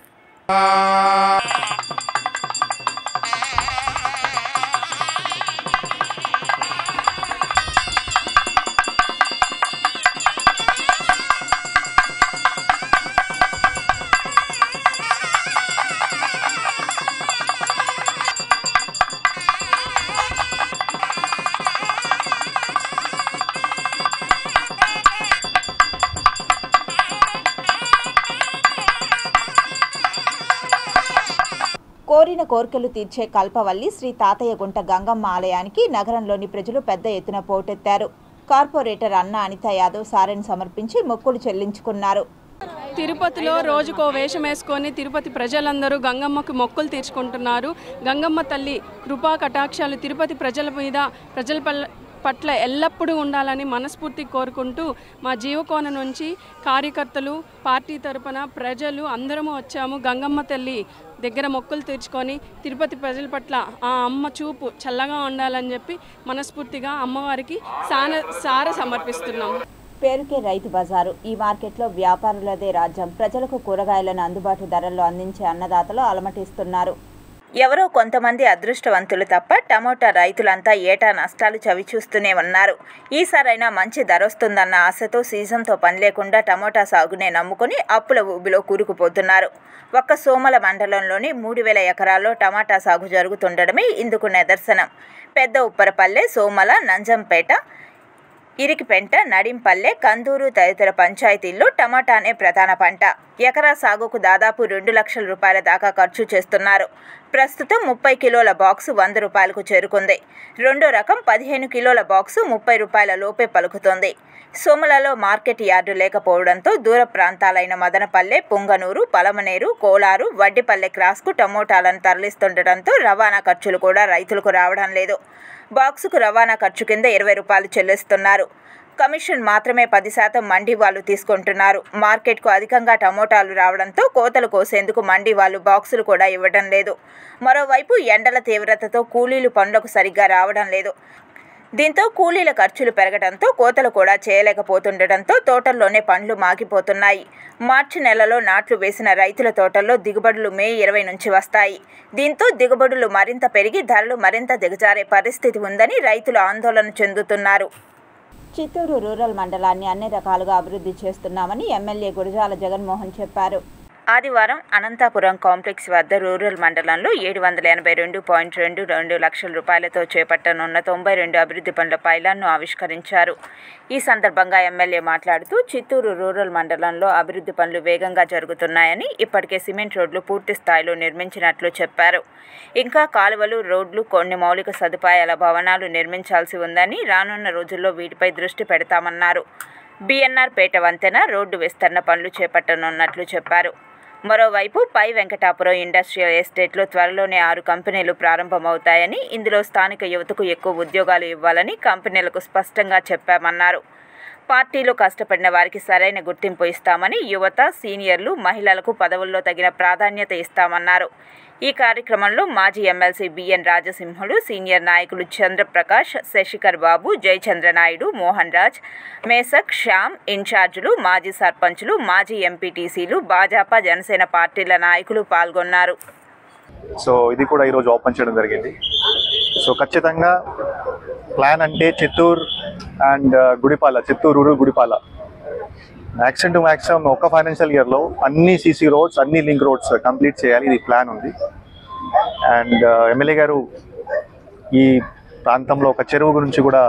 కోరిన కోర్కెలు తీర్చే కల్పవల్లి శ్రీ తాతయ్యగుంట గంగమ్మ ఆలయానికి నగరంలోని ప్రజలు పెద్ద ఎత్తున పోటెత్తారు. కార్పొరేటర్ అన్న అనిత యాదవ్ సారెను సమర్పించి మొక్కులు చెల్లించుకున్నారు. తిరుపతిలో రోజుకో వేషం వేసుకొని తిరుపతి ప్రజలందరూ గంగమ్మకు మొక్కులు తీర్చుకుంటున్నారు. గంగమ్మ తల్లి కృపా కటాక్షాలు తిరుపతి ప్రజల మీద, ప్రజల పట్ల ఎల్లప్పుడూ ఉండాలని మనస్ఫూర్తి కోరుకుంటూ మా జీవకోన నుంచి కార్యకర్తలు, పార్టీ తరపున ప్రజలు అందరము వచ్చాము. గంగమ్మ తల్లి దగ్గర మొక్కులు తీర్చుకొని తిరుపతి ప్రజల పట్ల ఆ అమ్మ చూపు చల్లగా ఉండాలని చెప్పి మనస్ఫూర్తిగా అమ్మవారికి సార సమర్పిస్తున్నాం. పేరుకే రైతు బజారు. ఈ మార్కెట్లో వ్యాపారులదే రాజ్యం. ప్రజలకు కూరగాయలను అందుబాటు ధరల్లో అందించే అన్నదాతలు అలమటిస్తున్నారు. ఎవరో కొంతమంది అదృష్టవంతులు తప్ప టమోటా రైతులంతా ఏటా నష్టాలు చవిచూస్తూనే ఉన్నారు. ఈసారైనా మంచి ధర వస్తుందన్న ఆశతో సీజన్తో పని లేకుండా టమోటా సాగునే నమ్ముకుని అప్పుల ఊబిలో కూరుకుపోతున్నారు. ఒక్క సోమల మండలంలోని 3000 ఎకరాల్లో టమాటా సాగు జరుగుతుండడమే ఇందుకు నిదర్శనం. పెద్ద ఉప్పరపల్లె, సోమల, నంజంపేట, ఇరికిపెంట, నడింపల్లె, కందూరు తదితర పంచాయతీల్లో టమాటానే ప్రధాన పంట. ఎకరా సాగుకు దాదాపు 2 లక్షల రూపాయల దాకా ఖర్చు చేస్తున్నారు. ప్రస్తుతం 30 కిలోల బాక్సు 100 రూపాయలకు చేరుకుంది. రెండో రకం 15 కిలోల బాక్సు 30 రూపాయల లోపే పలుకుతుంది. సోమలలో మార్కెట్ యార్డు లేకపోవడంతో దూర ప్రాంతాలైన మదనపల్లె, పుంగనూరు, పలమనేరు, కోలారు, వడ్డిపల్లె క్రాస్కు టమోటాలను తరలిస్తుండటంతో రవాణా ఖర్చులు కూడా రైతులకు రావడం లేదు. బాక్సుకు రవాణా ఖర్చు కింద 20 రూపాయలు చెల్లిస్తున్నారు. కమిషన్ మాత్రమే 10% మండీ వాళ్ళు తీసుకుంటున్నారు. మార్కెట్కు అధికంగా టమోటాలు రావడంతో కోతలు కోసేందుకు మండీ వాళ్ళు బాక్సులు కూడా ఇవ్వడం లేదు. మరోవైపు ఎండల తీవ్రతతో కూలీలు పనులకు సరిగ్గా రావడం లేదు. దీంతో కూలీల ఖర్చులు పెరగడంతో కోతలు కూడా చేయలేకపోతుండటంతో తోటల్లోనే పండ్లు మాగిపోతున్నాయి. మార్చి నెలలో నాట్లు వేసిన రైతుల తోటల్లో దిగుబడులు మే 20 నుంచి వస్తాయి. దీంతో దిగుబడులు మరింత పెరిగి ధరలు మరింత దిగజారే పరిస్థితి ఉందని రైతులు ఆందోళన చెందుతున్నారు. చిత్తూరు రూరల్ మండలాన్ని అన్ని రకాలుగా అభివృద్ధి చేస్తున్నామని ఎమ్మెల్యే గురజాల జగన్మోహన్ చెప్పారు. ఆదివారం అనంతపురం కాంప్లెక్స్ వద్ద రూరల్ మండలంలో 782.22 లక్షల రూపాయలతో చేపట్టనున్న 92 అభివృద్ధి పనుల పైలాన్ను ఆవిష్కరించారు. ఈ సందర్భంగా ఎమ్మెల్యే మాట్లాడుతూ చిత్తూరు రూరల్ మండలంలో అభివృద్ధి పనులు వేగంగా జరుగుతున్నాయని, ఇప్పటికే సిమెంట్ రోడ్లు పూర్తి స్థాయిలో నిర్మించినట్లు చెప్పారు. ఇంకా కాలువలు, రోడ్లు, కొన్ని మౌలిక సదుపాయాల భవనాలు నిర్మించాల్సి ఉందని, రానున్న రోజుల్లో వీటిపై దృష్టి పెడతామన్నారు. బిఎన్ఆర్ పేట వంతెన రోడ్డు విస్తరణ పనులు చేపట్టనున్నట్లు చెప్పారు. మరోవైపు పై వెంకటాపురం ఇండస్ట్రియల్ ఎస్టేట్లో త్వరలోనే 6 కంపెనీలు ప్రారంభమవుతాయని, ఇందులో స్థానిక యువతకు ఎక్కువ ఉద్యోగాలు ఇవ్వాలని కంపెనీలకు స్పష్టంగా చెప్పామన్నారు. పార్టీలో కష్టపడిన వారికి సరైన గుర్తింపు ఇస్తామని, యువత, సీనియర్లు, మహిళలకు పదవుల్లో తగిన ప్రాధాన్యత ఇస్తామన్నారు. ఈ కార్యక్రమంలో మాజీ ఎమ్మెల్సీ బిఎన్ రాజసింహులు, సీనియర్ నాయకులు చంద్రప్రకాష్, శశికర్ బాబు, జయచంద్రనాయుడు, మోహన్ రాజ్, మేసక్, శ్యామ్, ఇన్ఛార్జీలు, మాజీ సర్పంచులు, మాజీ ఎంపీటీసీలు, భాజపా, జనసేన పార్టీల నాయకులు పాల్గొన్నారు. సో ఇది కూడా ఈరోజు ఓపెన్ చేయడం జరిగింది. సో ఖచ్చితంగా ప్లాన్ అంటే Chittoor and Gudipala, Chittoor rural Gudipala maximum to maximum ఒక ఫైనాన్షియల్ ఇయర్లో అన్ని సీసీ రోడ్స్, అన్ని లింక్ రోడ్స్ కంప్లీట్ చేయాలి. ఇది ప్లాన్ ఉంది. అండ్ ఎమ్మెల్యే గారు ఈ ప్రాంతంలో ఒక చెరువు గురించి కూడా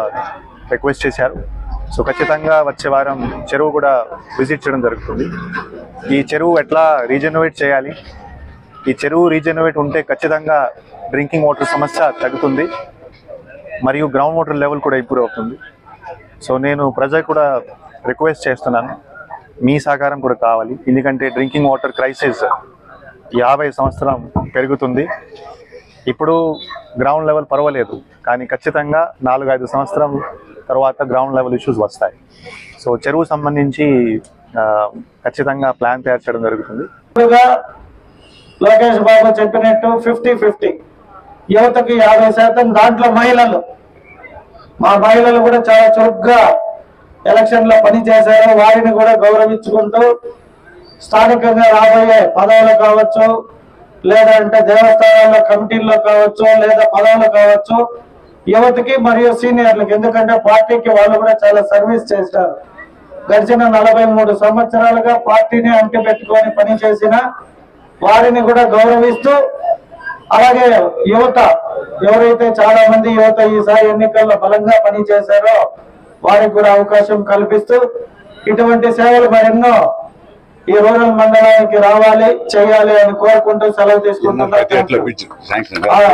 రిక్వెస్ట్ చేశారు. సో ఖచ్చితంగా వచ్చే వారం చెరువు కూడా విజిట్ చేయడం జరుగుతుంది. ఈ చెరువు ఎట్లా రీజనరేట్ చేయాలి, ఈ చెరువు రీజనరేట్ ఉంటే ఖచ్చితంగా డ్రింకింగ్ వాటర్ సమస్య తగ్గుతుంది, మరియు గ్రౌండ్ వాటర్ లెవెల్ కూడా ఇంప్రూవ్ అవుతుంది. సో నేను ప్రజలకు కూడా రిక్వెస్ట్ చేస్తున్నాను, మీ సహకారం కూడా కావాలి. ఎందుకంటే డ్రింకింగ్ వాటర్ క్రైసిస్ 50 సంవత్సరం పెరుగుతుంది. ఇప్పుడు గ్రౌండ్ లెవెల్ పర్వాలేదు, కానీ ఖచ్చితంగా 4-5 సంవత్సరం తర్వాత గ్రౌండ్ లెవెల్ ఇష్యూస్ వస్తాయి. సో చెరువు సంబంధించి ఖచ్చితంగా ప్లాన్ తయారు చేయడం జరుగుతుంది. లోకేష్ బాబు చెప్పినట్టు 50-50 యువతకి 50%, దాంట్లో మహిళలు. మా మహిళలు కూడా చాలా చురుగ్గా ఎలక్షన్లో పనిచేశారు. వారిని కూడా గౌరవించుకుంటూ స్థానికంగా రాబోయే పదవులు కావచ్చు, లేదంటే దేవస్థానాల్లో కమిటీల్లో కావచ్చు, లేదా పదవులు కావచ్చు, యువతకి మరియు సీనియర్లకు, ఎందుకంటే పార్టీకి వాళ్ళు కూడా చాలా సర్వీస్ చేశారు. గడిచిన 43 సంవత్సరాలుగా పార్టీని అంటిపెట్టుకొని పనిచేసిన వారిని కూడా గౌరవిస్తూ, అలాగే యువత ఎవరైతే చాలా మంది యువత ఈసారి ఎన్నికల్లో బలంగా పనిచేశారో వారికి కూడా అవకాశం కల్పిస్తూ ఇటువంటి సేవలు మరెన్నో ఈ రూరల్ మండలానికి రావాలి, చేయాలి అని కోరుకుంటూ సెలవు తీసుకుంటున్నారు.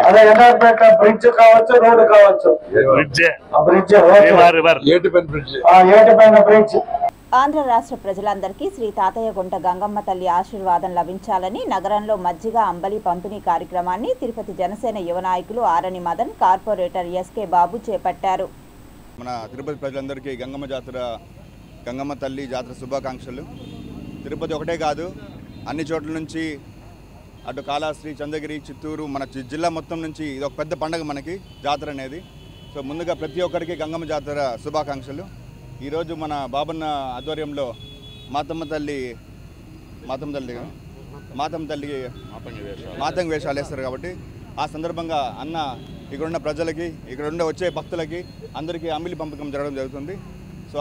అదే ఎన్ఆర్పేట బ్రిడ్జ్ కావచ్చు, రోడ్డు కావచ్చు, ఏటిపైన బ్రిడ్జ్. ఆంధ్ర రాష్ట్ర ప్రజలందరికీ శ్రీ తాతయ్యగుంట గంగమ్మ తల్లి ఆశీర్వాదం లభించాలని నగరంలో మజ్జిగ అంబలి పంపిణీ కార్యక్రమాన్ని తిరుపతి జనసేన యువ నాయకులు ఆరణి మదన్, కార్పొరేటర్ ఎస్కే బాబు చేపట్టారు. మన తిరుపతి ప్రజలందరికీ గంగమ్మ జాతర, గంగమ్మ తల్లి జాతర శుభాకాంక్షలు. తిరుపతి ఒకటే కాదు, అన్ని చోట్ల నుంచి అటు కాళహస్తి, చంద్రగిరి, చిత్తూరు, మన జిల్లా మొత్తం నుంచి ఇది ఒక పెద్ద పండుగ మనకి జాతర అనేది. సో ముందుగా ప్రతి ఒక్కరికి గంగమ్మ జాతర శుభాకాంక్షలు. ఈరోజు మన బాబన్న ఆధ్వర్యంలో మాతమ్మ తల్లి మాతంగి వేషాలు వేస్తారు కాబట్టి ఆ సందర్భంగా అన్న ఇక్కడున్న ప్రజలకి, ఇక్కడున్న వచ్చే భక్తులకి అందరికీ అంబిలి పంపకం జరగడం జరుగుతుంది. సో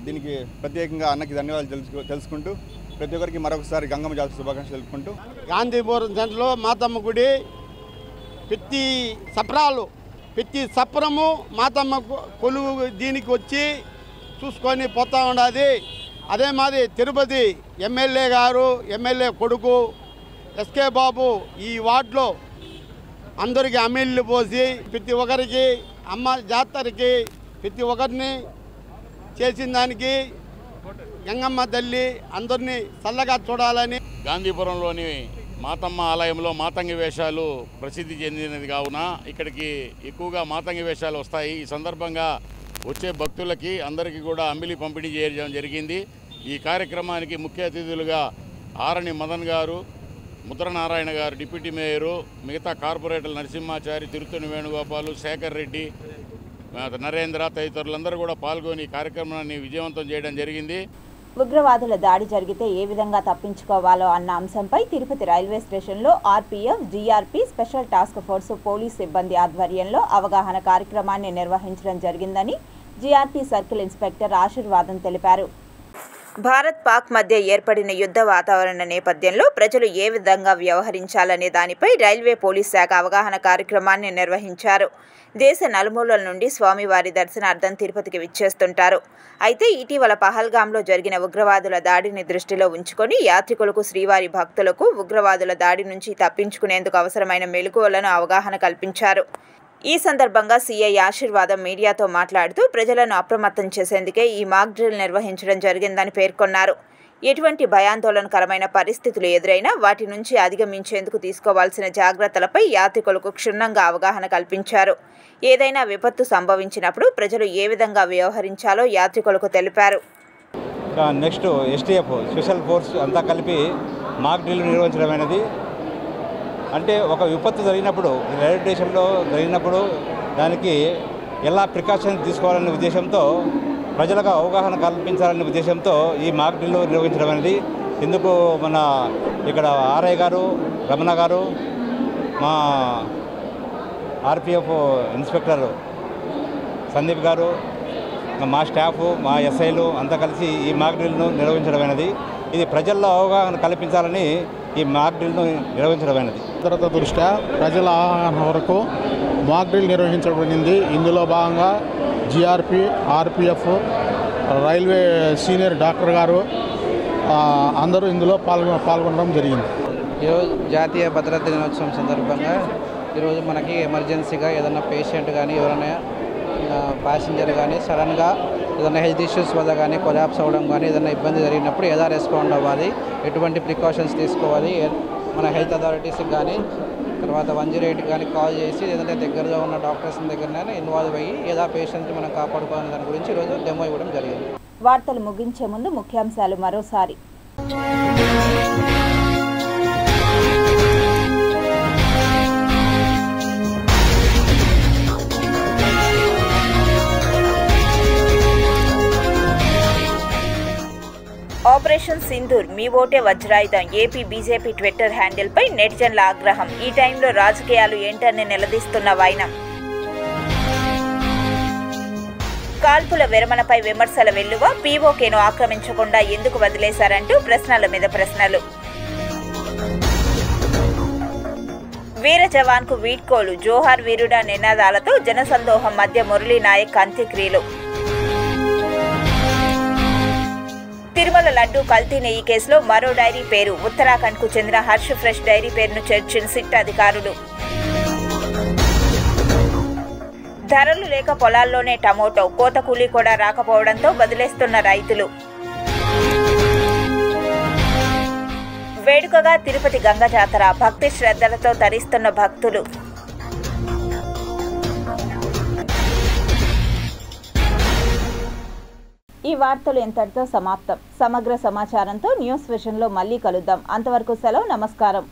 దీనికి ప్రత్యేకంగా అన్నకి ధన్యవాదాలు తెలుసుకుంటూ ప్రతి ఒక్కరికి మరొకసారి గంగమ్మ జాతర శుభాకాంక్షలు తెలుపుకుంటూ, గాంధీపురం సెంటర్లో మాతమ్మ గుడి ప్రతి సప్రాలు, ప్రతి సప్రము మాతమ్మ కొలువు దీనికి వచ్చి చూసుకొని పోతూ ఉండాలి. అదే మాది తిరుపతి ఎమ్మెల్యే గారు, ఎమ్మెల్యే కొడుకు ఎస్కే బాబు ఈ వార్డులో అందరికీ అమ్మిళ్ళు పోసి ప్రతి ఒక్కరికి అమ్మ జాతరకి ప్రతి ఒక్కరిని చేసిన దానికి గంగమ్మ తల్లి అందరినీ చల్లగా చూడాలని. గాంధీపురంలోని మాతమ్మ ఆలయంలో మాతంగి వేషాలు ప్రసిద్ధి చెందినది కావున ఇక్కడికి ఎక్కువగా మాతంగి వేషాలు వస్తాయి. ఈ సందర్భంగా వచ్చే భక్తులకి అందరికీ కూడా అంబిలి పంపిణీ చేయడం జరిగింది. ఈ కార్యక్రమానికి ముఖ్య అతిథులుగా ఆరణి మదన్ గారు, ముద్రనారాయణ గారు డిప్యూటీ మేయరు, మిగతా కార్పొరేటర్లు నరసింహాచారి, తిరుత్తని వేణుగోపాలు, శేఖర్ రెడ్డి, నరేంద్ర తదితరులందరూ కూడా పాల్గొని ఈ కార్యక్రమాన్ని విజయవంతం చేయడం జరిగింది. ఉగ్రవాదుల దాడి జరిగితే ఏ విధంగా తప్పించుకోవాలో అన్న అంశంపై తిరుపతి రైల్వే స్టేషన్లో RPF, GRP, special task force police సిబ్బంది ఆధ్వర్యంలో అవగాహన కార్యక్రమాన్ని నిర్వహించడం జరిగిందని జీఆర్పీ సర్కిల్ ఇన్స్పెక్టర్ ఆశీర్వాదం తెలిపారు. భారత్ పాక్ మధ్య ఏర్పడిన యుద్ధ వాతావరణ నేపథ్యంలో ప్రజలు ఏ విధంగా వ్యవహరించాలనే దానిపై రైల్వే పోలీస్ శాఖ అవగాహన కార్యక్రమాన్ని నిర్వహించారు. దేశ నలుమూలల నుండి స్వామివారి దర్శనార్థం తిరుపతికి విచ్చేస్తుంటారు. అయితే ఇటీవల పహల్గాంలో జరిగిన ఉగ్రవాదుల దాడిని దృష్టిలో ఉంచుకొని యాత్రికులకు, శ్రీవారి భక్తులకు ఉగ్రవాదుల దాడి నుంచి తప్పించుకునేందుకు అవసరమైన మెలకువలను అవగాహన కల్పించారు. ఈ సందర్భంగా సీఐ ఆశీర్వాదం మీడియాతో మాట్లాడుతూ ప్రజలను అప్రమత్తం చేసేందుకే ఈ మాక్ డ్రిల్ నిర్వహించడం జరిగిందని పేర్కొన్నారు. ఎటువంటి భయాందోళనకరమైన పరిస్థితులు ఎదురైనా వాటి నుంచి అధిగమించేందుకు తీసుకోవాల్సిన జాగ్రత్తలపై యాత్రికులకు క్షుణ్ణంగా అవగాహన కల్పించారు. ఏదైనా విపత్తు సంభవించినప్పుడు ప్రజలు ఏ విధంగా వ్యవహరించాలో యాత్రికులకు తెలిపారు. నెక్స్ట్ ఎస్టీఎఫ్ స్పెషల్ ఫోర్స్ అంతా కలిపి మాక్ డ్రిల్ నిర్వహించడమైనది. అంటే ఒక విపత్తు జరిగినప్పుడు, రైల్వే స్టేషన్లో జరిగినప్పుడు దానికి ఎలా ప్రికాషన్స్ తీసుకోవాలనే ఉద్దేశంతో, ప్రజలకు అవగాహన కల్పించాలనే ఉద్దేశంతో ఈ మాక్ డ్రిల్ నిర్వహించడం అనేది. ఇందుకు మన ఇక్కడ ఆర్ఐ గారు, రమణ గారు, మా ఆర్పిఎఫ్ ఇన్స్పెక్టర్ సందీప్ గారు, మా స్టాఫ్, మా ఎస్ఐలు అంతా కలిసి ఈ మాక్ డ్రిల్ను నిర్వహించడమైనది. ఇది ప్రజల్లో అవగాహన కల్పించాలని ఈ మాక్ డ్రిల్ను నిర్వహించడమైనది. భద్రత దృష్ట్యా ప్రజల అవగాహన వరకు మాక్ డ్రిల్ నిర్వహించబడింది. ఇందులో భాగంగా GRP, RPF, railway senior doctor గారు అందరూ ఇందులో పాల్గొనడం జరిగింది. ఈరోజు జాతీయ భద్రతా దినోత్సవం సందర్భంగా ఈరోజు మనకి ఎమర్జెన్సీగా ఏదైనా పేషెంట్ కానీ ఎవరైనా ప్యాసింజర్ కానీ సడన్గా ఏదైనా హెల్త్ ఇష్యూస్ వల్ల కానీ కొలాప్స్ అవ్వడం కానీ ఏదైనా ఇబ్బంది జరిగినప్పుడు ఎలా రెస్పాండ్ అవ్వాలి, ఎటువంటి ప్రికాషన్స్ తీసుకోవాలి, మన హెల్త్ అథారిటీస్కి కానీ తర్వాత 108 కానీ కాల్ చేసి లేదంటే దగ్గరలో ఉన్న డాక్టర్స్ దగ్గరనే ఇన్వాల్వ్ అయ్యి ఎలా పేషెంట్ని మనం కాపాడుకోవాలనే దాని గురించి ఈరోజు డెమో ఇవ్వడం జరిగింది. వార్తలు ముగించే ముందు ముఖ్యాంశాలు మరోసారి. ఆపరేషన్ సింధూర్ మీ ఓటే వజ్రాయుధం. ఏపీ బీజేపీ ట్విట్టర్ హ్యాండిల్ పై నెటిజన్ల ఆగ్రహం. ఈ టైంలో రాజకీయాలు ఏంటని నిలదీస్తున్న వైనం. కాల్పుల విరమణపై విమర్శల వెల్లువ. పీఓకేను ఆక్రమించకుండా ఎందుకు వదిలేశారంటూ ప్రశ్నల మీద ప్రశ్నలు. వీర జవాన్కు వీడ్కోలు. జోహార్ వీరుడా నినాదాలతో జనసందోహం మధ్య మురళీ నాయక్ అంత్యక్రియలు. తిరుమల లడ్డూ కల్తీ నెయ్యి కేసులో మరో డైరీ పేరు. ఉత్తరాఖండ్కు చెందిన హర్ష్ ఫ్రెష్ డైరీ పేరును చేర్చిన సిట్ అధికారులు. ధరలు లేక పొలాల్లోనే టమోటో. కోత కూలీ కూడా రాకపోవడంతో వదిలేస్తున్న రైతులు. వేడుకగా తిరుపతి గంగ జాతర. భక్తి శ్రద్ధలతో తరిస్తున్న భక్తులు. ఈ వార్తలు ఇంతటితో సమాప్తం. సమగ్ర సమాచారంతో న్యూస్ విజన్లో మళ్ళీ కలుద్దాం. అంతవరకు సెలవు. నమస్కారం.